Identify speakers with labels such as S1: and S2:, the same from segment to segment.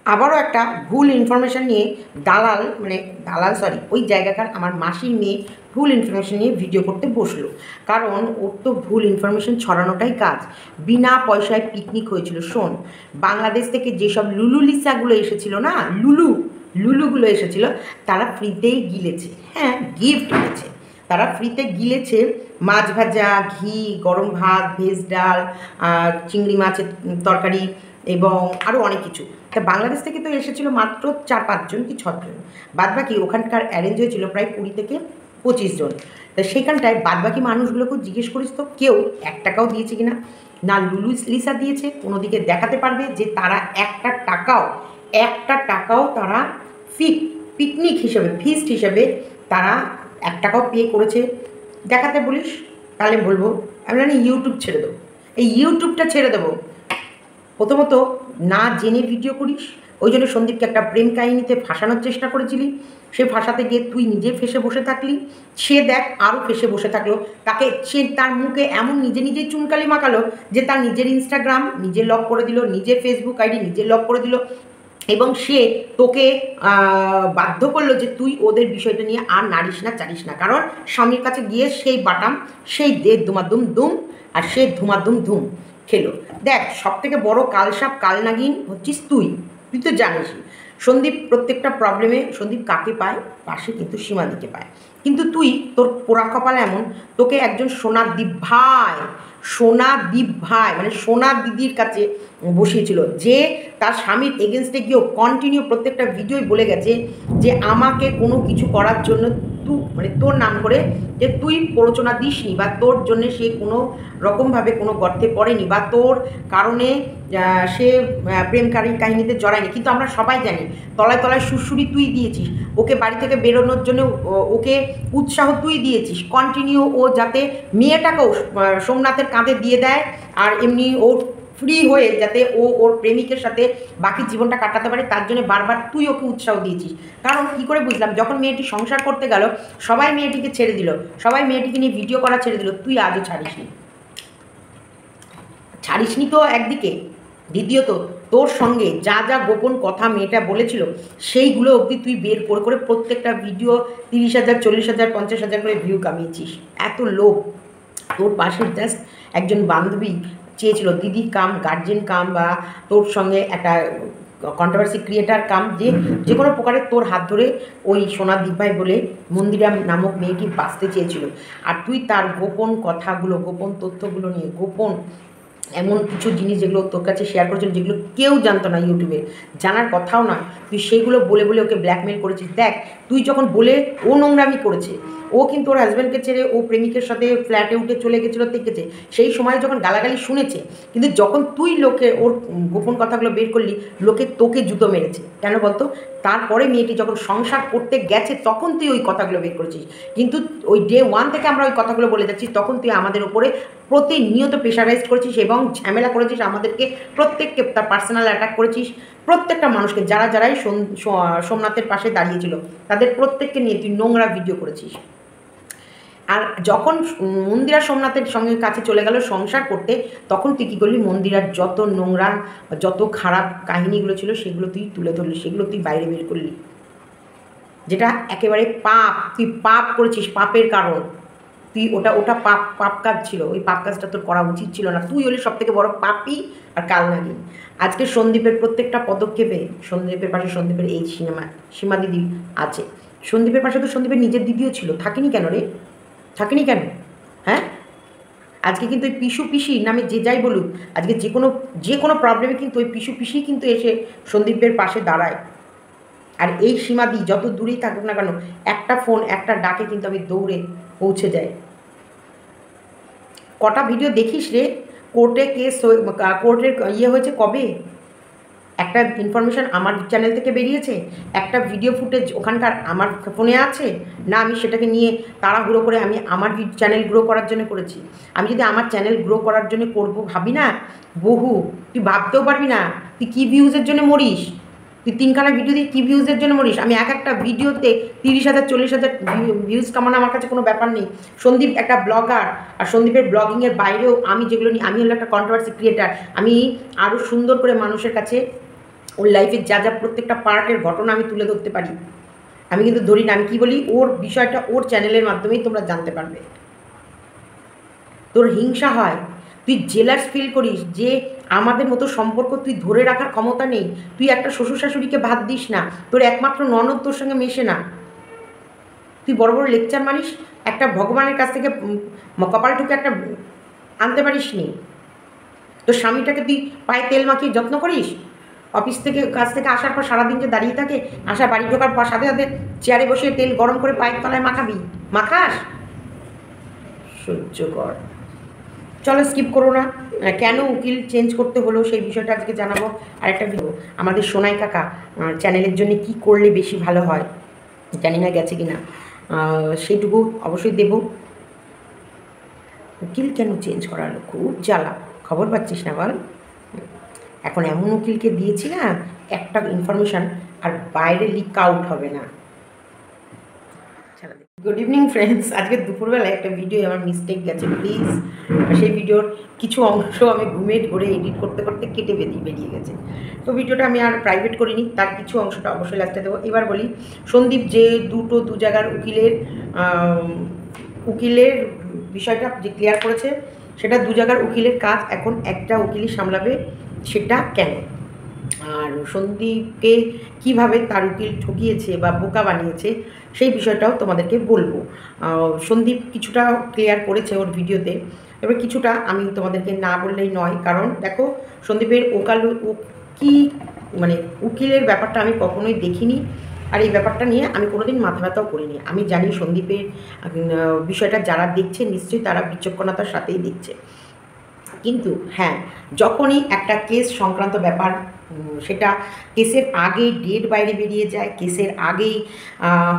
S1: আবারও একটা ভুল ইনফরমেশান নিয়ে দালাল সরি ওই জায়গাকার আমার মাসির মেয়ে ভুল ইনফরমেশান নিয়ে ভিডিও করতে বসলো। কারণ ওর তো ভুল ইনফরমেশান ছড়ানোটাই কাজ। বিনা পয়সায় পিকনিক হয়েছিল। শোন, বাংলাদেশ থেকে যেসব লিসাগুলো এসেছিলো না, লুলুগুলো এসেছিলো, তারা ফ্রিতেই গিলেছে। হ্যাঁ, গিফট এনেছে, তারা ফ্রিতে গিলেছে। মাছ ভাজা, ঘি, গরম ভাত, ভেজ ডাল, চিংড়ি মাছের তরকারি এবং আরও অনেক কিছু। তা বাংলাদেশ থেকে তো এসেছিলো মাত্র 4-5 জন কি 6 জন। বাদবাকি ওখানকার অ্যারেঞ্জ হয়েছিল প্রায় 20 থেকে 25 জন। তা সেখানটায় বাদবাকি মানুষগুলোকেও জিজ্ঞেস করিস তো কেউ 1 টাকাও দিয়েছে কিনা। না লিসা দিয়েছে, কোনো দিকে দেখাতে পারবে যে তারা একটা টাকাও তারা পিকনিক হিসেবে, ফিস্ট হিসেবে তারা 1 টাকাও পে করেছে দেখাতে বলিস, তাহলে বলবো আমি জানি ইউটিউব ছেড়ে দেবো। এই ইউটিউবটা ছেড়ে দেবো। প্রথমত না জেনে ভিডিও করিস, ওই জন্য সন্দীপকে একটা প্রেম কাহিনীতে ফাঁসানোর চেষ্টা করেছিলি। সে ফাঁসাতে গিয়ে তুই নিজে ফেঁসে বসে থাকলি, সে দেখ আরও ফেঁসে বসে থাকলো। সে তার মুখে এমন নিজেই চুনকালি মাখালো যে তার নিজের ইনস্টাগ্রাম নিজে লক করে দিল, নিজের ফেসবুক আইডি নিজে লক করে দিল, এবং সে তোকে বাধ্য করলো যে তুই ওদের বিষয়টা নিয়ে আর নাড়িস না চাড়িস না। কারণ স্বামীর কাছে গিয়ে সেই বাটাম, সেই দে ধুমাধুম ধুম, আর সে ধুমাধুম ধুম খেলো। দেখ, সবথেকে বড় কালসাপ কালনাগিন হচ্ছিস তুই তো জানিসই। সন্দীপ প্রত্যেকটা প্রবলেমে সন্দীপ কাকে পায়? পাশে কিন্তু সীমাদিকে পায়। কিন্তু তুই, তোর পোড়া কপাল এমন, তোকে একজন সোনাদীপ ভাই মানে সোনা দিদির কাছে বসিয়েছিল, যে তার স্বামীর এগেনস্টে গিয়েও কন্টিনিউ প্রত্যেকটা ভিডিওই বলে গেছে যে আমাকে কোনো কিছু করার জন্য মানে তোর নাম করে যে তুই প্ররোচনা দিসনি, বা তোর জন্যে সে কোনো রকমভাবে কোনো গর্তে পড়েনি, বা তোর কারণে সে প্রেম কাহিনীতে জড়ায়নি। কিন্তু আমরা সবাই জানি তলায় তলায় সুরসুরি তুই দিয়েছিস, ওকে বাড়ি থেকে বেরোনোর জন্য ওকে উৎসাহ তুই দিয়েছিস কন্টিনিউ, ও যাতে মেয়েটাকেও সোমনাথের কাঁধে দিয়ে দেয়, আর এমনি ওর ফ্রি হয়ে যাতে ও ওর প্রেমিকের সাথে বাকি জীবনটা কাটাতে পারে, তার জন্য বারবার তুই ওকে উৎসাহ দিয়েছিস। কারণ কী করে বুঝলাম, যখন মেয়েটি সংসার করতে গেল সবাই মেয়েটিকে ছেড়ে দিল, সবাই মেয়েটিকে নিয়ে ভিডিও করা ছেড়ে দিল, তুই আজও ছাড়িসনি তো একদিকে। দ্বিতীয়ত, তোর সঙ্গে যা যা গোপন কথা মেয়েটা বলেছিল সেইগুলো অবধি তুই বের করে প্রত্যেকটা ভিডিও 30,000, 40,000, 50,000 করে ভিউ কামিয়েছিস। এত লোভ। তোর পাশের জাস্ট একজন বান্ধবী চেয়েছিল, দিদি কাম গার্জেন কাম, বা তোর সঙ্গে একটা কন্ট্রোভার্সি ক্রিয়েটার কাম, যে কোনো প্রকারে তোর হাত ধরে ওই সোনাদীপ ভাই বলে মন্দিরা নামক মেয়েটি বাঁচতে চেয়েছিল। আর তুই তার গোপন কথাগুলো, গোপন তথ্যগুলো নিয়ে, গোপন এমন কিছু জিনিস যেগুলো তোর কাছে শেয়ার করেছিল, যেগুলো কেউ জানতো না, ইউটিউবে জানার কথাও না, তুই সেইগুলো বলে ওকে ব্ল্যাকমেল করেছিস। দেখ, তুই যখন বলে ও নোংরামি করেছে, ও কিন্তু ওর হাজব্যান্ডকে ছেড়ে ও প্রেমিকের সাথে ফ্ল্যাটে উঠে চলে গেছিলো দেখেছে, সেই সময় যখন গালাগালি শুনেছে। কিন্তু যখন তুই লোকে ওর গোপন কথাগুলো বের করলি, লোকে তোকে জুতো মেরেছে। কেন বলতো? তারপরে মেয়েটি যখন সংসার করতে গেছে তখন তুই ওই কথাগুলো বের করেছিস। কিন্তু ওই ডে 1 থেকে আমরা ওই কথাগুলো বলে যাচ্ছি, তখন তুই আমাদের উপরে প্রতিনিয়ত প্রেশারাইজ করেছিস এবং ঝামেলা করেছিস, আমাদেরকে প্রত্যেককে তার পার্সোনাল অ্যাটাক করেছিস। প্রত্যেকটা মানুষকে, যারাই সোমনাথের পাশে দাঁড়িয়েছিল তাদের প্রত্যেককে নিয়ে তুই নোংরা ভিডিও করেছিস। আর যখন মন্দিরা সোমনাথের সঙ্গে কাছে চলে গেল সংসার করতে, তখন তুই কী করলি? মন্দিরার যত নোংরা, যত খারাপ কাহিনীগুলো ছিল সেগুলো তুই তুলে ধরলি, সেগুলো তুই বাইরে বের করলি, যেটা একেবারে পাপ। তুই পাপ করেছিস, পাপের কারণ তুই ওটা পাপ কাজ ছিল। ওই পাপ কাজটা তোর করা উচিত ছিল না। তুই হলি সবথেকে বড় পাপী আর কালনাগিন। আজকে সন্দীপের প্রত্যেকটা পদক্ষেপে সন্দীপের পাশে সন্দীপের এই সীমা দিদি আছে। সন্দীপের পাশে তো সন্দীপের নিজের দিদিও ছিল, থাকেনি কেন রে? থাকেনি কেন? হ্যাঁ, আজকে কিন্তু ওই পিসি নামে যে যাই বলুক, আজকে যে কোনো প্রবলেমে কিন্তু ওই পিসি কিন্তু এসে সন্দীপের পাশে দাঁড়ায়। আর এই সীমাদি যত দূরেই থাকুক না কেন, একটা ফোন, একটা ডাকে কিন্তু আমি দৌড়ে পৌঁছে যাই। কটা ভিডিও দেখিস রে? কোর্টের হয়েছে কবে? একটা ইনফরমেশান আমার চ্যানেল থেকে বেরিয়েছে, একটা ভিডিও ফুটেজ ওখানকার আমার ফোনে আছে না, আমি সেটাকে নিয়ে তাড়াহুড়ো করে আমি আমার চ্যানেল গ্রো করার জন্য করেছি। আমি যদি আমার চ্যানেল গ্রো করার জন্য করবো ভাবি না, তুই ভাবতেও পারবি না তুই কী ভিউজের জন্য মরিস। তুই 3খানা ভিডিও দিয়ে কী ভিউজের জন্য মরিস। আমি একটা ভিডিওতে 30,000, 40,000 ভিউজ কামানো আমার কাছে কোনো ব্যাপার নেই। সন্দীপ একটা ব্লগার, আর সন্দীপের ব্লগিংয়ের বাইরেও আমি যেগুলো নিই, আমি হলো একটা কন্ট্রোভার্সি ক্রিয়েটার। আমি আরও সুন্দর করে মানুষের কাছে ওর লাইফের যা যা প্রত্যেকটা পার্টের ঘটনা আমি তুলে ধরতে পারি। আমি কিন্তু ধরি না, আমি কী বলি, ওর বিষয়টা ওর চ্যানেলের মাধ্যমেই তোমরা জানতে পারবে। তোর হিংসা হয়, তুই জেলাস ফিল করিস যে আমাদের মতো সম্পর্ক তুই ধরে রাখার ক্ষমতা নেই, তুই একটা শ্বশুর শাশুড়িকে ভাত দিস না, তোর একমাত্র ননদ তোর সঙ্গে মেশে না, তুই বড় বড় লেকচার মারিস, একটা ভগবানের কাছ থেকে কপাল ঠুকে একটা আনতে পারিস নি। তোর স্বামীটাকে তুই পায়ে তেল মাখিয়ে যত্ন করিস, অফিস থেকে কাছ থেকে আসার পর সারাদিন যে দাঁড়িয়ে থাকে, আসা বাড়ি ঢোকার পর সাথে সাথে চেয়ারে বসে তেল গরম করে পায়ের তলায় মাখাবি, মাখাস? সহ্য কর। চলো স্কিপ করো না। কেন উকিল চেঞ্জ করতে হলো সেই বিষয়টা আজকে জানাবো। আরেকটা ভিডিও আমাদের সোনাই কাকা চ্যানেলের জন্য কি করলে বেশি ভালো হয়, জানি না গেছে কি না, সেইটুকু অবশ্যই দেব। উকিল কেন চেঞ্জ করালো, খুব জ্বালা, খবর পাচ্ছিস না বল? এখন এমন উকিলকে দিয়েছি না, একটা ইনফরমেশান আর বাইরে লিক আউট হবে না। গুড ইভিনিং ফ্রেন্ডস, আজকে দুপুরবেলায় একটা ভিডিও আমার মিস্টেক গেছে, প্লিজ। সেই ভিডিওর কিছু অংশ আমি ঘুমে ধরে এডিট করতে করতে কেটে বেরিয়ে গেছে, তো ভিডিওটা আমি আর প্রাইভেট করিনি, তার কিছু অংশটা অবশ্যই লাস্টে দেবো। এবার বলি, সন্দীপ যে দু জায়গার উকিলের বিষয়টা যে ক্লিয়ার করেছে, সেটা দু জায়গার উকিলের কাজ এখন একটা উকিলই সামলাবে, সেটা কেন, আর সন্দীপকে কিভাবে তার উকিল ঠকিয়েছে বা বোকা বানিয়েছে সেই বিষয়টাও তোমাদেরকে বলবো। সন্দীপ কিছুটা ক্লিয়ার করেছে ওর ভিডিওতে, এবার কিছুটা আমি তোমাদেরকে না বললেই নয়, কারণ দেখো সন্দীপের কি মানে উকিলের ব্যাপারটা আমি কখনোই দেখিনি, আর এই ব্যাপারটা নিয়ে আমি কোনোদিন মাথা ব্যথাও করিনি। আমি জানি সন্দীপের বিষয়টা যারা দেখছে নিশ্চয়ই তারা বিচক্ষণতার সাথেই দেখছে, কিন্তু হ্যাঁ, যখনই একটা কেস সংক্রান্ত ব্যাপার, সেটা কেসের আগেই ডেট বাইরে বেরিয়ে যায়, কেসের আগেই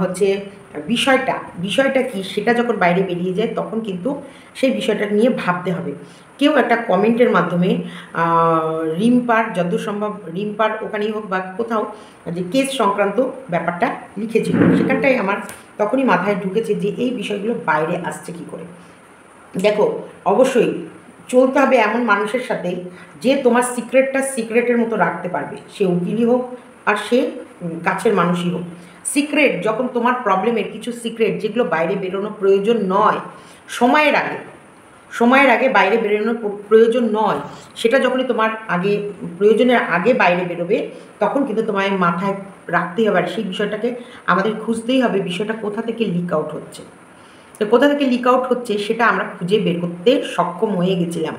S1: হচ্ছে বিষয়টা কি সেটা যখন বাইরে বেরিয়ে যায়, তখন কিন্তু সেই বিষয়টা নিয়ে ভাবতে হবে। কেউ একটা কমেন্টের মাধ্যমে রিম্পার, যতদূর সম্ভব রিম্পার ওখানেই হোক বা কোথাও, যে কেস সংক্রান্ত ব্যাপারটা লিখেছিল, সেখানটাই আমার তখনই মাথায় ঢুকেছে যে এই বিষয়গুলো বাইরে আসছে কী করে। দেখো, অবশ্যই চলতে হবে এমন মানুষের সাথে যে তোমার সিক্রেটটা সিক্রেটের মতো রাখতে পারবে, সে উকিলই হোক আর সে কাছের মানুষই হোক। সিক্রেট যখন তোমার প্রবলেমের কিছু সিক্রেট যেগুলো বাইরে বেরোনো প্রয়োজন নয়, সময়ের আগে বাইরে বেরোনোর প্রয়োজন নয়, সেটা যখনই তোমার প্রয়োজনের আগে বাইরে বেরোবে, তখন কিন্তু তোমায় মাথায় রাখতেই হবে, আর সেই বিষয়টাকে আমাদের খুঁজতেই হবে, বিষয়টা কোথা থেকে লিক আউট হচ্ছে। তো কোথা থেকে লিক আউট হচ্ছে সেটা আমরা খুঁজে বের করতে সক্ষম হয়ে গেছিলাম,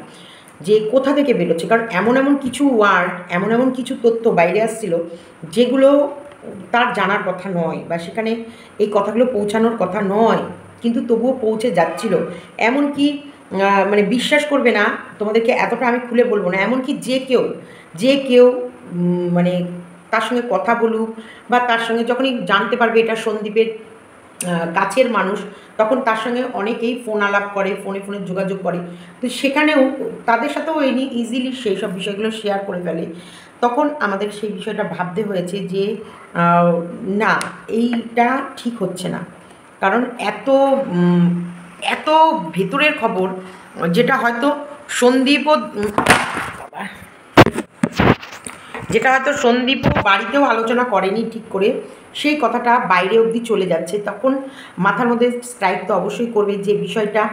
S1: যে কোথা থেকে বেরোচ্ছে, কারণ এমন কিছু ওয়ার্ড, এমন কিছু তথ্য বাইরে আসছিল যেগুলো তার জানার কথা নয়, বা সেখানে এই কথাগুলো পৌঁছানোর কথা নয়, কিন্তু তবুও পৌঁছে যাচ্ছিল। এমনকি মানে বিশ্বাস করবে না, তোমাদেরকে এতটা আমি খুলে বলবো না, এমনকি যে কেউ মানে তার সঙ্গে কথা বলুক, বা তার সঙ্গে যখনই জানতে পারবে এটা সন্দীপের কাছের মানুষ, তখন তার সঙ্গে অনেকেই ফোন আলাপ করে, ফোনে যোগাযোগ করে, তো সেখানেও তাদের সাথেও ইজিলি সেই সব বিষয়গুলো শেয়ার করে ফেলে। তখন আমাদের সেই বিষয়টা ভাবতে হয়েছে যে না, এইটা ঠিক হচ্ছে না, কারণ এত ভেতরের খবর, যেটা হয়তো সন্দীপও বাড়িতেও আলোচনা করেনি ঠিক করে, সেই কথাটা বাইরে অবধি চলে যাচ্ছে, তখন মাথার মধ্যে স্ট্রাইক তো অবশ্যই করবে যে বিষয়টা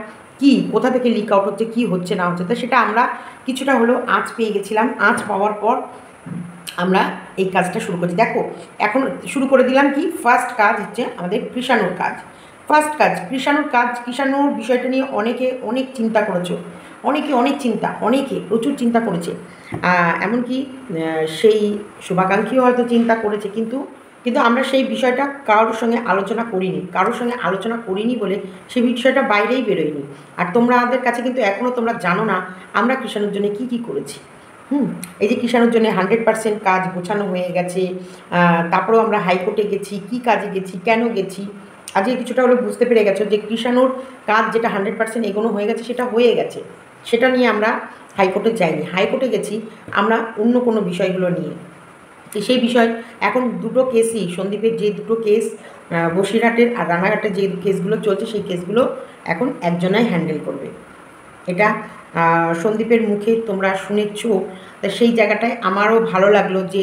S1: কি, কোথা থেকে লিক আউট হচ্ছে, কি হচ্ছে না হচ্ছে। তো সেটা আমরা কিছুটা হলেও আঁচ পেয়ে গেছিলাম, আঁচ পাওয়ার পর আমরা এই কাজটা শুরু করছি। দেখো, এখন শুরু করে দিলাম কি, ফার্স্ট কাজ হচ্ছে আমাদের কৃষাণুর কাজ। কৃষাণুর বিষয়টা নিয়ে অনেক চিন্তা করেছো, অনেকে প্রচুর চিন্তা করেছে, এমনকি সেই শুভাকাঙ্ক্ষীও হয়তো চিন্তা করেছে, কিন্তু আমরা সেই বিষয়টা কারোর সঙ্গে আলোচনা করিনি বলে সেই বিষয়টা বাইরেই বেরোয়নি। আর তোমাদের কাছে কিন্তু এখনও তোমরা জানো না আমরা কৃষাণুর জন্য কী করেছি। এই যে কৃষাণুর জন্য 100% কাজ গোছানো হয়ে গেছে, তারপরেও আমরা হাইকোর্টে গেছি, কি কাজে গেছি, কেন গেছি, আজকে কিছুটা হলে বুঝতে পেরে গেছো যে কৃষাণুর কাজ যেটা 100% এগোনো হয়ে গেছে, সেটা হয়ে গেছে, সেটা নিয়ে আমরা হাইকোর্টে যাইনি, হাইকোর্টে গেছি আমরা অন্য কোনো বিষয়গুলো নিয়ে। তো সেই বিষয় এখন দুটো কেসই, সন্দীপের যে দুটো কেস, বসিরহাটের আর রানাঘাটের যে কেসগুলো চলছে, সেই কেসগুলো এখন একজনাই হ্যান্ডেল করবে। এটা সন্দীপের মুখে তোমরা শুনেছ, তা সেই জায়গাটায় আমারও ভালো লাগলো যে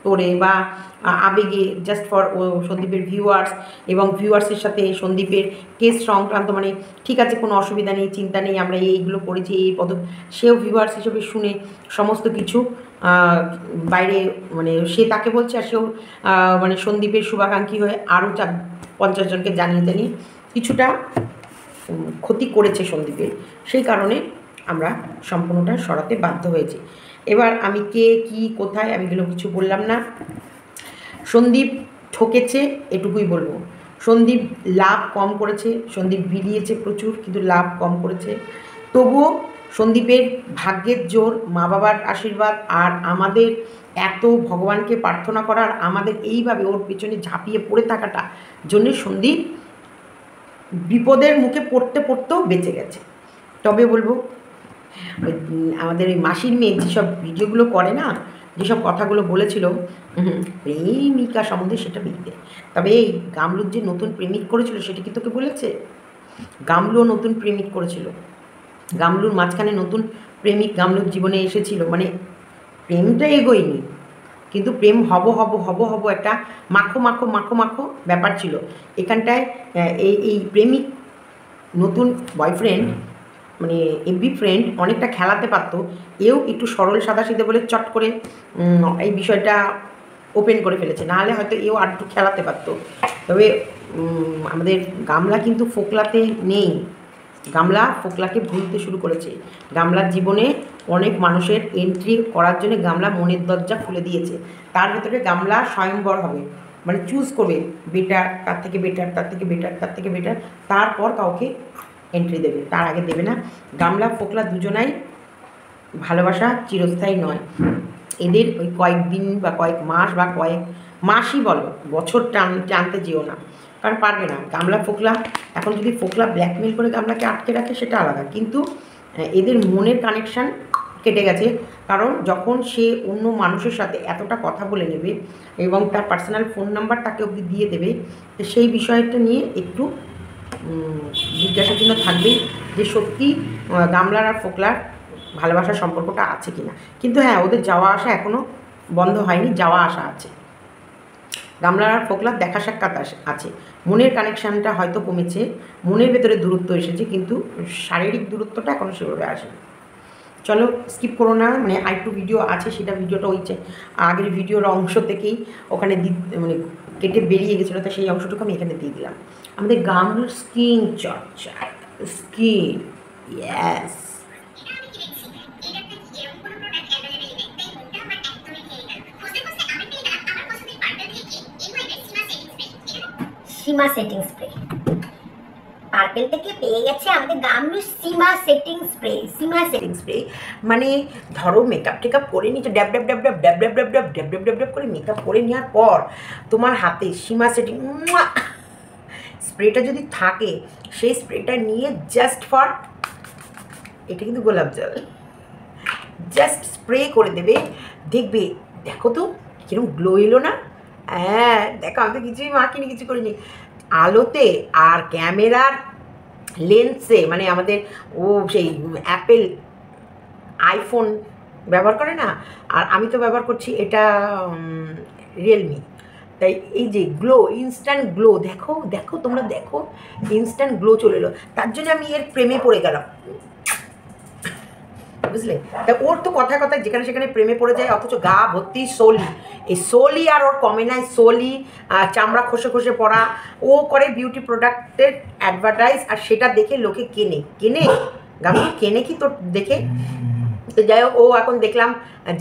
S1: তোরে বা আবেগে জাস্ট ফর সন্দীপের ভিউয়ার্স এবং ভিউয়ার্সের সাথে সন্দীপের কেস সংক্রান্ত, মানে ঠিক আছে কোনো অসুবিধা নেই, চিন্তা নেই, আমরা এইগুলো করেছি, এই সেও ভিউয়ার্স হিসেবে শুনে সমস্ত কিছু বাইরে, মানে সে তাকে বলছে, আর সেও মানে সন্দীপের শুভাকাঙ্ক্ষী হয়ে আরও 50 জনকে জানিয়ে কিছুটা ক্ষতি করেছে সন্দীপের। সেই কারণে আমরা সম্পূর্ণটা সরাতে বাধ্য হয়েছি। এবার আমি কে কি কোথায় আমি এগুলো কিছু বললাম না। সন্দীপ ঠকেছে এটুকুই বলবো। সন্দীপ লাভ কম করেছে, সন্দীপ বিলিয়েছে প্রচুর, কিন্তু লাভ কম করেছে। তবুও সন্দীপের ভাগ্যের জোর, মা বাবার আশীর্বাদ, আর আমাদের এত ভগবানকে প্রার্থনা করার, আমাদের এইভাবে ওর পেছনে ঝাঁপিয়ে পড়ে থাকাটা জন্যে সন্দীপ বিপদের মুখে পড়তেও বেঁচে গেছে। তবে বলবো আমাদের ওই মাসির মেয়ে যেসব ভিডিওগুলো করে না, যেসব কথাগুলো বলেছিল প্রেমিকা সম্বন্ধে, সেটা বিকতে। তবে এই গামলুর যে নতুন প্রেমিক করেছিল সেটা কি তোকে বলেছে? গামলুও নতুন প্রেমিক করেছিল, গামলুর মাঝখানে নতুন প্রেমিক গামলুর জীবনে এসেছিল, মানে প্রেমটা এগোয়নি, কিন্তু প্রেম হব একটা মাখো ব্যাপার ছিল এখানটায়। এই প্রেমিক নতুন বয়ফ্রেন্ড মানে এভরি ফ্রেন্ড অনেকটা খেলাতে পারতো, এও একটু সরল সাদাসিধে বলে চট করে এই বিষয়টা ওপেন করে ফেলেছে, নাহলে হয়তো এও আর একটু খেলাতে পারতো। তবে আমাদের গামলা কিন্তু ফোকলাতে নেই, গামলা ফোকলাকে ভুলতে শুরু করেছে। গামলার জীবনে অনেক মানুষের এন্ট্রি করার জন্য গামলা মনের দরজা খুলে দিয়েছে, তার ভেতরে গামলা স্বয়ংবর হবে, মানে চুজ করবে বেটার, তার থেকে বেটার, তার থেকে বেটার, তার থেকে বেটার, তারপর কাউকে এন্ট্রি দেবে, তার আগে দেবে না। গামলা ফোকলা দুজনাই ভালোবাসা চিরস্থায়ী নয়, এদের ওই কয়েকদিন বা কয়েক মাস বা কয়েক মাসই বলো, বছর টানতে যেও না, কারণ পারবে না। গামলা ফোকলা এখন যদি ফোকলা ব্ল্যাকমেল করে গামলাকে আটকে রাখে সেটা আলাদা, কিন্তু এদের মনের কানেকশান কেটে গেছে। কারণ যখন সে অন্য মানুষের সাথে এতটা কথা বলে নেবে এবং তার পার্সোনাল ফোন নাম্বার তাকে অবধি দিয়ে দেবে, তো সেই বিষয়টা নিয়ে একটু জিজ্ঞাসা চিহ্ন থাকবেই যে সত্যি গামলার আর ফোকলার ভালোবাসার সম্পর্কটা আছে কিনা। কিন্তু হ্যাঁ, ওদের যাওয়া আসা এখনও বন্ধ হয়নি, যাওয়া আসা আছে, গামলার আর ফোকলার দেখা সাক্ষাৎ আছে। মনের কানেকশানটা হয়তো কমেছে, মনের ভেতরে দূরত্ব এসেছে, কিন্তু শারীরিক দূরত্বটা এখনও সেভাবে আসেনি। চলো স্কিপ করো না, মানে আরেকটু ভিডিও আছে, সেটা ভিডিওটা ওই আগের ভিডিওর অংশ থেকেই ওখানে মানে কেটে বেরিয়ে গেছিলো, তো সেই অংশটুকু আমি এখানে দিয়ে দিলাম। আমাদের গামলুর স্কিন চর্চা, স্কিন ইয়েস,
S2: সীমা সেটিং স্প্রে পার্পেল থেকে পেয়ে গেছে আমাদের গামলু সীমা সেটিং স্প্রে। সীমা সেটিং স্প্রে
S1: মানে ধরো মেকআপ টেকআপ করে নিচ্ছ, ড্যাব ড্যাব ড্যাব ড্যাব ড্যাব ড্যাব ড্যাব ড্যাব ড্যাব ড্যাব ড্যাব ড্যাব করে মেকআপ করে নেওয়ার পর তোমার হাতে সীমা সেটিং স্প্রেটা যদি থাকে, সেই স্প্রেটা নিয়ে জাস্ট ফর, এটা কিন্তু গোলাপ জল, জাস্ট স্প্রে করে দেবে, দেখবে দেখো তো কিরকম গ্লো এলো না। হ্যাঁ দেখো, আমি তো কিছুই মাখিনি, কিছু করিনি, আলোতে আর ক্যামেরার লেন্সে, মানে আমাদের ও সেই অ্যাপেল আইফোন ব্যবহার করে না, আর আমি তো ব্যবহার করছি এটা রিয়েলমি, তাই এই যে গ্লো, ইনস্ট্যান্ট গ্লো, দেখো দেখো তোমরা দেখো, ইনস্ট্যান্ট গ্লো চলে এলো, তার জন্য আমি এর প্রেমে পড়ে গেলাম, বুঝলে। তা ওর তো কথায় কথায় যেখানে সেখানে প্রেমে পড়ে যায়, অথচ গা ভর্তি সোলি, এই সোলি আর ওর কমে নাই, সোলি চামড়া খসে খসে পড়া, ও করে বিউটি প্রোডাক্টের অ্যাডভার্টাইজ, আর সেটা দেখে লোকে কেনে গামলু কেনে কি তোর দেখে। তো যাই হোক, ও এখন দেখলাম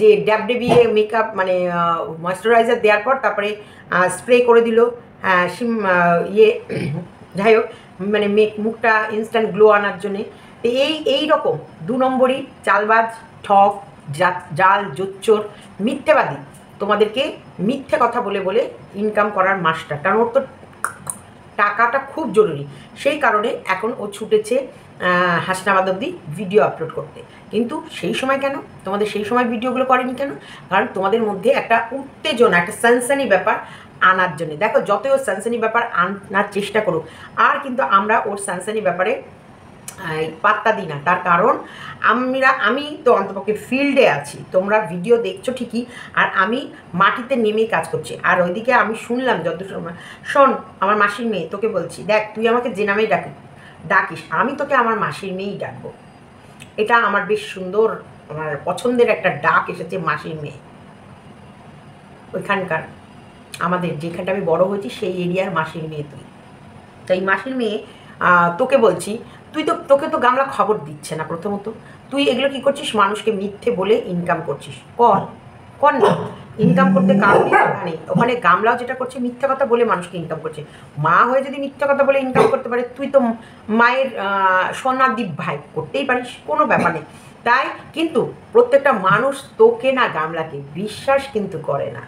S1: যে ড্যাবডেবিয়ে মেকআপ মানে ময়েশ্চারাইজার দেওয়ার পর তারপরে স্প্রে করে দিল, ইয়ে যাই হোক, মানে মুখটা ইনস্ট্যান্ট গ্লো আনার জন্যে। তো এই রকম 2 নম্বরই চালবাজ, ঠক, জাল, জোচ্চোর, মিথ্যেবাদী তোমাদেরকে মিথ্যে কথা বলে বলে ইনকাম করার মাস্টার, কারণ ওর তো টাকাটা খুব জরুরি, সেই কারণে এখন ও ছুটেছে হাসনাবাদ অবধি ভিডিও আপলোড করতে। কিন্তু সেই সময় কেন তোমাদের সেই সময় ভিডিওগুলো করেনি কেন? কারণ তোমাদের মধ্যে একটা উত্তেজনা, একটা সানসানি ব্যাপার আনার জন্য। দেখো যতই ওর সানসানি ব্যাপার আনার চেষ্টা করুক, আর কিন্তু আমরা ওর সানসানি ব্যাপারে পাত্তা দিই না। তার কারণ আমি তো অন্তপক্ষে ফিল্ডে আছি, তোমরা ভিডিও দেখছো ঠিকই, আর আমি মাটিতে নেমেই কাজ করছি। আর ওইদিকে আমি শুনলাম যত সময়, শোন আমার মাসির মেয়ে, তোকে বলছি, দেখ তুই আমাকে যে নামেই ডাকিস, আমি তোকে আমার মাসির মেয়েই ডাকবো। এটা আমার বেশ সুন্দর, আমার পছন্দের একটা ডাক এসেছে, মাসির মেয়ে। ওইখানকার আমাদের যেখানটা আমি বড় হয়েছি সেই এরিয়ার মাসির মেয়ে তুই। তাই মাসির মেয়ে, তোকে বলছি, তোকে তো গামলা খবর দিচ্ছে না। প্রথমত তুই এগুলো কী করছিস, মানুষকে মিথ্যে বলে ইনকাম করছিস। কর না, ইনকাম করতে কারণই কথা নেই। ওখানে গামলাও যেটা করছে, মিথ্যা কথা বলে মানুষকে ইনকাম করছে। মা হয়ে যদি মিথ্যা কথা বলে ইনকাম করতে পারে, তুই তো মায়ের সোনাদ্বীপ ভাই, করতেই পারিস, কোনো ব্যাপার নেই। তাই কিন্তু প্রত্যেকটা মানুষ তোকে না গামলাকে বিশ্বাস কিন্তু করে না।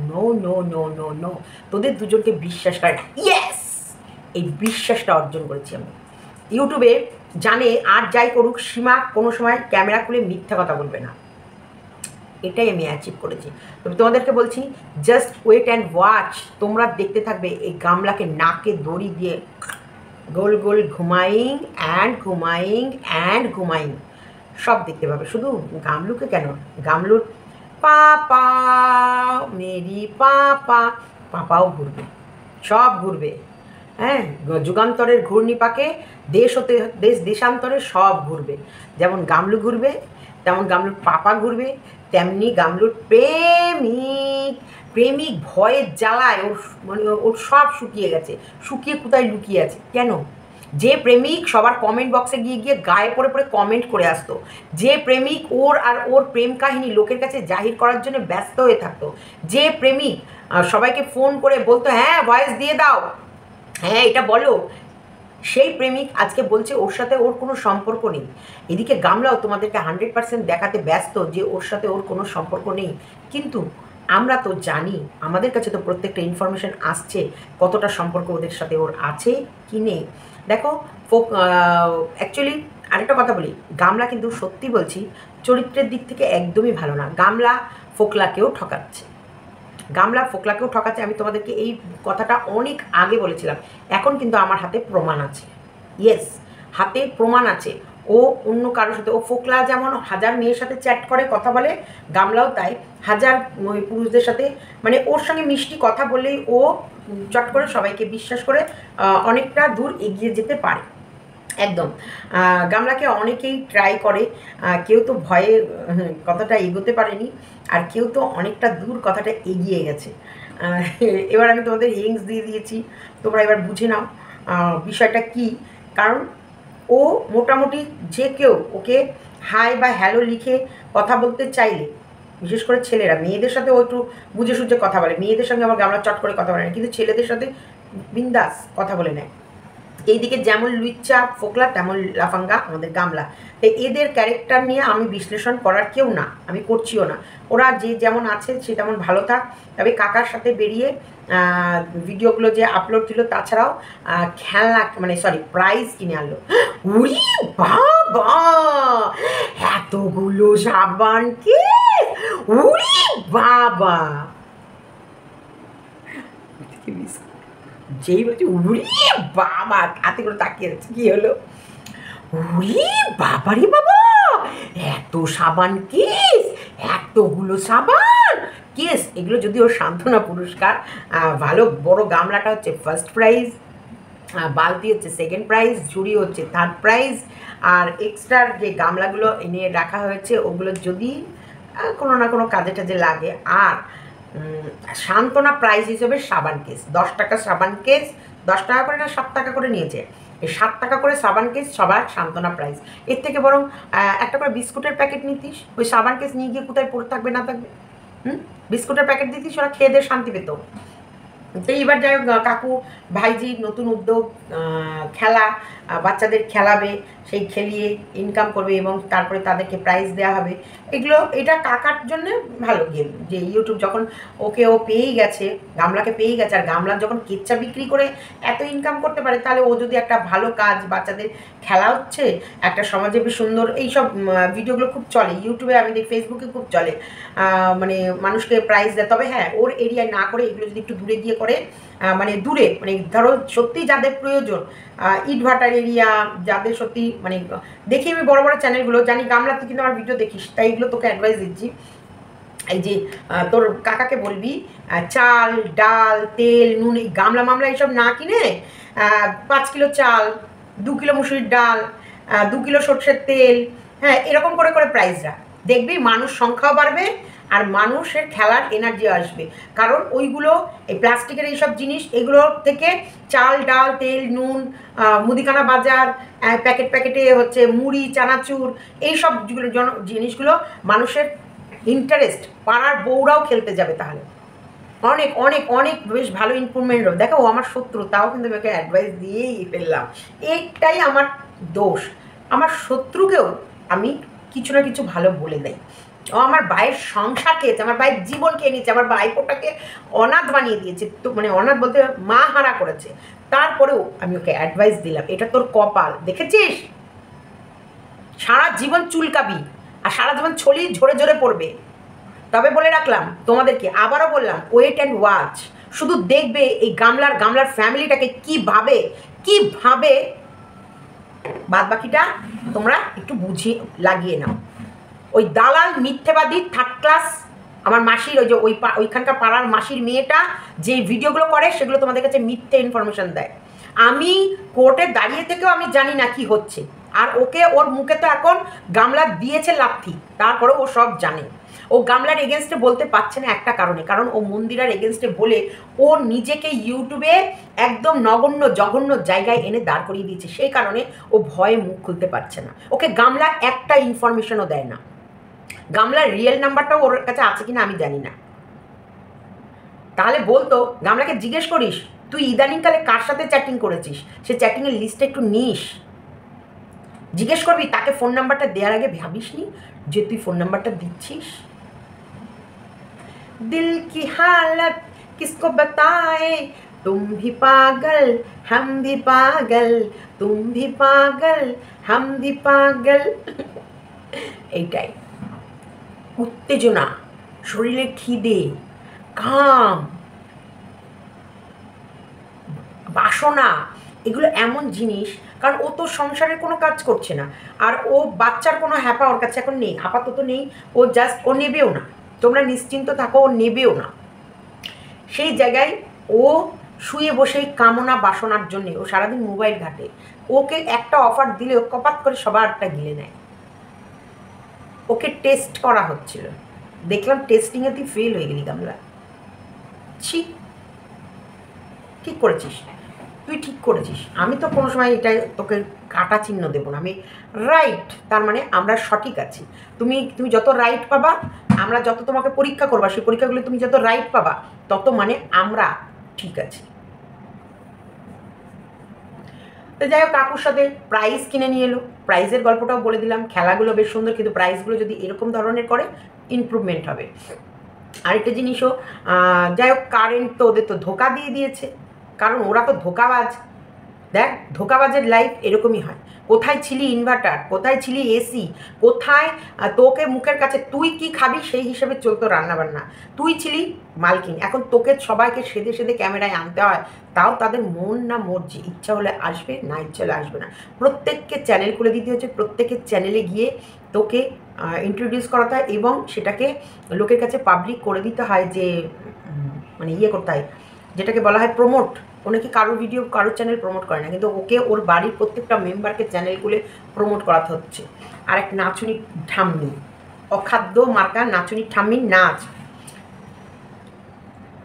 S1: No no no no no, তোদের দুজনকে বিশ্বাস করে না। ইয়েস, এই বিশ্বাসটা অর্জন করেছি আমি। ইউটিউবে জানে আর যাই করুক, সীমা কোনো সময় ক্যামেরা খুলে মিথ্যা কথা বলবে না, এটাই আমি অ্যাচিভ করেছি। তবে তোমাদেরকে বলছি, জাস্ট ওয়েট অ্যান্ড ওয়াচ। তোমরা দেখতে থাকবে এই গামলাকে নাকে দড়ি দিয়ে গোল গোল ঘুমাইং অ্যান্ড সব দেখতে পাবে। শুধু গামলুকে কেন, গামলুর পাপা, মেরি পাপাও ঘুরবে, সব ঘুরবে। হ্যাঁ, যুগান্তরের ঘূর্ণিপাকে দেশান্তরে সব ঘুরবে। যেমন গামলু ঘুরবে, তেমন গামলুর পাপা ঘুরবে, তেমনি গামলুর প্রেমিক ভয়ের জ্বালায় ওর সব শুকিয়ে গেছে। শুকিয়ে কোথায় লুকিয়ে আছে কেন? যে প্রেমিক সবার কমেন্ট বক্সে গিয়ে গায়ে পড়ে কমেন্ট করে আসতো, যে প্রেমিক ওর প্রেম কাহিনী লোকের কাছে জাহির করার জন্য ব্যস্ত হয়ে থাকতো, যে প্রেমিক সবাইকে ফোন করে বলতো হ্যাঁ ভয়েস দিয়ে দাও, হ্যাঁ এটা বলো, সেই প্রেমিক আজকে বলছে ওর সাথে ওর কোনো সম্পর্ক নেই। এদিকে গামলাও তোমাদেরকে 100% দেখাতে ব্যস্ত যে ওর সাথে ওর কোনো সম্পর্ক নেই। কিন্তু আমরা তো জানি, আমাদের কাছে তো প্রত্যেকটা ইনফরমেশন আসছে কতটা সম্পর্ক ওদের সাথে ওর আছে কি নেই। দেখো অ্যাকচুয়ালি আরেকটা কথা বলি, গামলা কিন্তু সত্যি বলছি চরিত্রের দিক থেকে একদমই ভালো না। গামলা ফোকলাকেও ঠকাচ্ছে, আমি তোমাদেরকে এই কথাটা অনেক আগে বলেছিলাম। এখন কিন্তু আমার হাতে প্রমাণ আছে, ইয়েস, হাতে প্রমাণ আছে। ও অন্য কারোর সাথে, ও ফোকলা যেমন 1000 মেয়ের সাথে চ্যাট করে কথা বলে, গামলাও তাই 1000 পুরুষদের সাথে, মানে ওর সঙ্গে মিষ্টি কথা বললেই ও চট করে সবাইকে বিশ্বাস করে অনেকটা দূর এগিয়ে যেতে পারে। একদম গামলাকে অনেকেই ট্রাই করে, কেউ তো ভয়ে কথাটা এগোতে পারেনি, আর কেউ তো অনেকটা দূর কথাটা এগিয়ে গেছে। এবার আমি তোমাদের লিঙ্কস দিয়ে দিয়েছি, তোমরা এবার বুঝে নাও বিষয়টা কি। কারণ ও মোটামুটি যে কেউ ওকে হাই বা হ্যালো লিখে কথা বলতে চাইলে, বিশেষ করে ছেলেরা, মেয়েদের সাথে ও একটু বুঝে সুঝে কথা বলে, মেয়েদের সঙ্গে আবার গামলা চট করে কথা বলে না, কিন্তু ছেলেদের সাথে বিন্দাস কথা বলে নেয়। এইদিকে যেমন লুইচ্চা ফোকলা তেমন লাফাঙ্গা আমাদের গামলা। তাই এদের ক্যারেক্টার নিয়ে আমি বিশ্লেষণ করার কেউ না, আমি করছিও না। ওরা যে যেমন আছে সে তেমন ভালো থাক। তবে কাকার সাথে বেরিয়ে ভিডিওগুলো যে আপলোড দিল, তাছাড়াও খেলনা মানে প্রাইজ কিনে আনলো। উরি বাবা, এতগুলো সাবান কে, উরি বাবা, যেই বলছি উড়ি বাবা, হাতে করে তাকিয়ে যাচ্ছে, কি হলো, উড়ি বাবা রে বাবা, এত সাবান কেস, এতগুলো সাবান কেস। এগুলো যদি ওর সান্ত্বনা পুরস্কার, ভালো বড় গামলাটা হচ্ছে ফার্স্ট প্রাইজ, বালতি হচ্ছে সেকেন্ড প্রাইজ, ঝুড়ি হচ্ছে থার্ড প্রাইজ, আর এক্সট্রার যে গামলাগুলো এনে রাখা হয়েছে ওগুলো যদি কোনো না কোনো কাজে টাজে লাগে। আর সান্ত্বনা প্রাইজ হিসেবে সাবান কেস, 10 টাকা সাবান কেস, 10 টাকা করে না 7 টাকা করে নিয়েছে, এই 7 টাকা করে সাবান কেস সবার সান্ত্বনা প্রাইজ। এর থেকে বরং একটা করে বিস্কুটের প্যাকেট নিতিস, ওই সাবান কেস নিয়ে গিয়ে কোথায় পড়ে থাকবে না থাকবে, বিস্কুটের প্যাকেট দিতিস, ওরা খেয়ে দিয়ে শান্তি পেত। তো এইবার যাই হোক, কাকু ভাইজির নতুন উদ্যোগ, খেলা, বাচ্চাদের খেলাবে, সেই খেলিয়ে ইনকাম করবে এবং তারপরে তাদেরকে প্রাইজ দেওয়া হবে। এটা কাকার জন্য ভালো গেম, যে ইউটিউব যখন ও পেয়েই গেছে, গামলাকে পেয়েই গেছে, আর গামলার যখন কেচ্চা বিক্রি করে এত ইনকাম করতে পারে, তাহলে ও যদি একটা ভালো কাজ, বাচ্চাদের খেলা হচ্ছে, একটা সমাজে বেশ সুন্দর, এইসব ভিডিওগুলো খুব চলে ইউটিউবে, আমি দেখি ফেসবুকে খুব চলে, মানে মানুষকে প্রাইজ দেয়। তবে হ্যাঁ, ওর এরিয়ায় না করে এগুলো যদি একটু দূরে গিয়ে করে, মানে দূরে, মানে ধরো সত্যি যাদের প্রয়োজন, ইটভাটার এরিয়া, যাদের সত্যি মানে দেখি আমি বড় বড় চ্যানেলগুলো জানি, গামলাতে কিন্তু আমার ভিডিও দেখিস, তাই এগুলো তোকে অ্যাডভাইস দিচ্ছি। এই যে তোর কাকাকে বলবি চাল, ডাল, তেল, নুন, এই গামলা মামলা এইসব না কিনে 5 কিলো চাল, 2 কিলো মুসুরির ডাল, 2 কিলো সর্ষের তেল, হ্যাঁ এরকম করে করে প্রাইস রাখ, দেখবি মানুষ সংখ্যাও বাড়বে আর মানুষের খেলার এনার্জি আসবে। কারণ ওইগুলো এই প্লাস্টিকের এইসব জিনিস, এগুলো থেকে চাল, ডাল, তেল, নুন, মুদিখানা বাজার, প্যাকেট প্যাকেটে হচ্ছে মুড়ি, চানাচুর, এইসব জিনিসগুলো মানুষের ইন্টারেস্ট, পাড়ার বউরাও খেলতে যাবে, তাহলে অনেক অনেক অনেক বেশ ভালো ইমপ্রুভমেন্ট হবে। দেখো ও আমার শত্রু, তাও কিন্তু আমাকে অ্যাডভাইস দিয়েই ফেললাম, এইটাই আমার দোষ। আমার শত্রুকেও আমি কিছু না কিছু ভালো বলে দেয়। ও আমার ভাইয়ের সংসার খেয়েছে, আমার ভাইয়ের জীবন খেয়ে নিয়েছে, আমার ভাইপোটাকে অনাথ বানিয়ে দিয়েছে, তো মানে অনাথ বলতে মা হারা করেছে, তারপরেও আমি ওকে অ্যাডভাইস দিলাম, এটা তোর কপাল, দেখেছিস সারা জীবন চুলকাবি আর সারা জীবন ছলি ঝরে ঝরে পড়বে। তবে বলে রাখলাম তোমাদেরকে, আবারও বললাম, ওয়েট অ্যান্ড ওয়াচ, শুধু দেখবে এই গামলার ফ্যামিলিটাকে কিভাবে বাদ বাকিটা তোমরা একটু বুঝিয়ে লাগিয়ে নাও। ওই দালাল মিথ্যেবাদী থার্ড ক্লাস আমার মাসির, ওই যে ওইখানকার পাড়ার মাসির মেয়েটা যে ভিডিওগুলো করে সেগুলো তোমাদের কাছে মিথ্যে ইনফরমেশন দেয়। আমি কোর্টে দাঁড়িয়ে থেকেও আমি জানি না কি হচ্ছে, আর ওকে ওর মুখে তো এখন গামলা দিয়েছে লাথি, তারপরেও ও সব জানে। ও গামলার এগেনস্টে বলতে পারছে না একটা কারণে, কারণ ও মন্দিরার এগেনস্টে বলে ও নিজেকে ইউটিউবে একদম নগণ্য জঘন্য জায়গায় এনে দাঁড় করিয়ে দিয়েছে, সেই কারণে ও ভয়ে মুখ খুলতে পারছে না। ওকে গামলা একটা ইনফরমেশনও দেয় না, গামলার রিয়েল নাম্বারটাও ওর কাছে আছে কিনা আমি জানি না। তাহলে বলতো, গামলাকে জিজ্ঞেস করিস তুই ইদানিংকালে কার সাথে চ্যাটিং করেছিস, সে চ্যাটিংয়ের লিস্টে একটু নিস, জিজ্ঞেস করবি। তাকে ফোন নাম্বারটা দেওয়ার আগে ভাবিস নি যে তুই ফোন নাম্বারটা দিচ্ছিস। दिल की हालत किसको बताए, तुम भी पागल हम भी पागल, तुम भी पागल हम भी पागल। এইটাই উত্তেজনা, শরীরে খিদে, কাম, বাসনা, এগুলো এমন জিনিস, কারণ ও তো সংসারের কোনো কাজ করছে না, আর ও বাচ্চার কোনো হ্যাপা ওর কাছে এখন নেই, আপাতত নেই, ও জাস্ট ও নেবেও না, তোমরা নিশ্চিন্ত থাকো, ও নেবেও না। সেই জায়গায় ও শুয়ে বসেই কামনা বাসনার জন্যে ও সারাদিন মোবাইল ঘাটে। ওকে একটা অফার দিলে ও কপাত করে সবারটা গিলে নেয়। ওকে টেস্ট করা হচ্ছিল, দেখলাম টেস্টিংয়ে তুই ফেল হয়ে গেলি গামলা। ছি, ঠিক করেছিস, তুই ঠিক করেছিস। আমি তো কোনো সময় এটা তোকে কাটা চিহ্ন দেবো না, আমি রাইট, তার মানে আমরা সঠিক আছি। তুমি যত রাইট পাবা, আমরা যত তোমাকে পরীক্ষা করবা, সেই পরীক্ষাগুলো তুমি যত রাইট পাবা, তত মানে আমরা ঠিক আছি। তো যাই হোক, কাকুর সাথে প্রাইজ কিনে নিয়ে এলো, প্রাইজের গল্পটাও বলে দিলাম। খেলাগুলো বেশ সুন্দর, কিন্তু প্রাইজগুলো যদি এরকম ধরনের করে ইমপ্রুভমেন্ট হবে। আরেকটা জিনিসও, যাই হোক, কারেন্ট তো ওদের তো ধোকা দিয়ে দিয়েছে, কারণ ওরা তো ধোকাবাজ। দেখ, ধোকাবাজের লাইফ এরকমই হয়। কোথায় ছিলি ইনভার্টার, কোথায় ছিলি এসি, কোথায় তোকে মুখের কাছে তুই কি খাবি সেই হিসেবে চলতো রান্নাবান্না, তুই ছিলি মালকিন। এখন তোকে সবাইকে সেধে সেধে ক্যামেরায় আনতে হয়, তাও তাদের মন না মর্জি, ইচ্ছা হলে আসবে, না ইচ্ছা হলে আসবে না। প্রত্যেককে চ্যানেল খুলে দিতে হচ্ছে, প্রত্যেকের চ্যানেলে গিয়ে তোকে ইন্ট্রোডিউস করাতে হয়, এবং সেটাকে লোকের কাছে পাবলিক করে দিতে হয়, যে মানে ইয়ে করতে হয়, যেটাকে বলা হয় প্রমোট। অনেকে কারোর ভিডিও কারোর চ্যানেল প্রমোট করে না, কিন্তু ওকে ওর বাড়ির প্রত্যেকটা মেম্বারকে চ্যানেল খুলে প্রমোট করাতে হচ্ছে। আর এক নাচুনি ঠাম্মি, অখাদ্য মার্কা নাচুনি ঠাম্মির নাচ।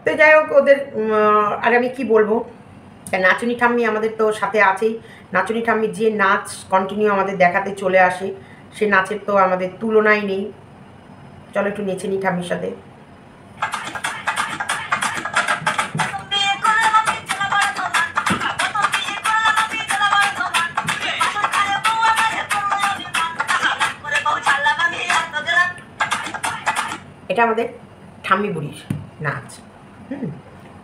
S1: তো যাই হোক, ওদের আর আমি কি বলবো, নাচুনি ঠাম্মি আমাদের তো সাথে আছেই। নাচুনি ঠাম্মির যে নাচ কন্টিনিউ আমাদের দেখাতে চলে আসে, সে নাচের তো আমাদের তুলনাই নেই। চলো একটু নেচে নি ঠাম্মির সাথে। এটা আমাদের ঠাম্মি বুড়ির নাচ।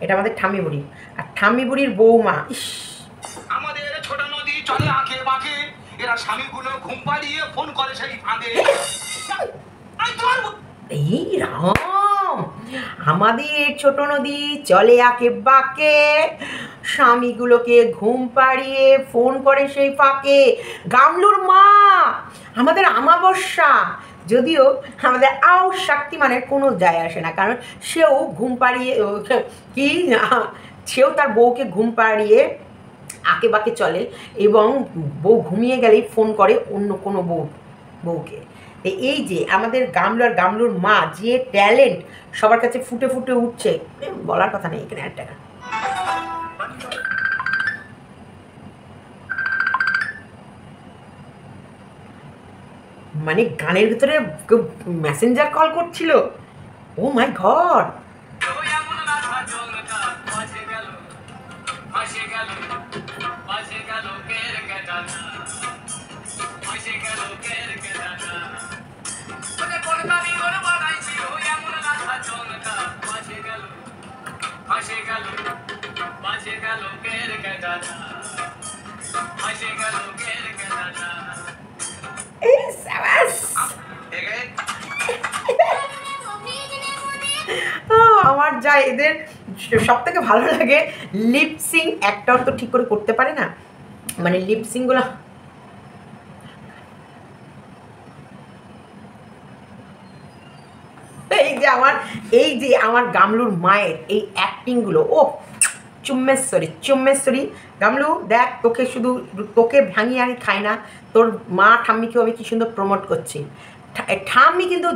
S1: এটা আমাদের ঠাম্মি বুড়ি, আর ঠাম্মি বুড়ির বৌমা। ইস,
S3: আমাদের ছোট নদী চলে আঁকে বাঁকে, এরা স্বামীগুলো ঘুম পাড়িয়ে ফোন করে সেই ফাঁকে।
S1: এই রাম, আমাদের ছোট নদী চলে আঁকে বাঁকে, স্বামীগুলোকে ঘুম পাড়িয়ে ফোন করে সেই ফাঁকে। গামলুর মা আমাদের আমাবস্যা, যদিও আমাদের আও শক্তিমানের কোনো যায় আসে না, কারণ সেও ঘুম পাড়িয়ে কি সেও তার বউকে ঘুম পাড়িয়ে আঁকে বাঁকে চলে, এবং বউ ঘুমিয়ে গেলেই ফোন করে অন্য কোনো বউকে। এই যে আমাদের গামলু আর গামলুর মা যে ট্যালেন্ট সবার কাছে ফুটে ফুটে উঠছে, বলার কথা নেই এখানে একটা। মানে গানের ভিতরে মেসেঞ্জার কল করছিল, ও মাই গড। আমার যা এদের সব থেকে ভালো লাগে, লিপসিং একটাও তো ঠিক করে করতে পারে না, মানে লিপসিংগুলো এই যে আমার গামলুর মায়ের এই অ্যাক্টিংগুলো, ও চুম্মেশ্বরী গামলু, দেখ তোকে ভাঙিয়ে আমি খাই না, তোর মা ঠাম্মিকেও আমি কি সুন্দর প্রমোট করছি। ঠাম্মি কিন্তু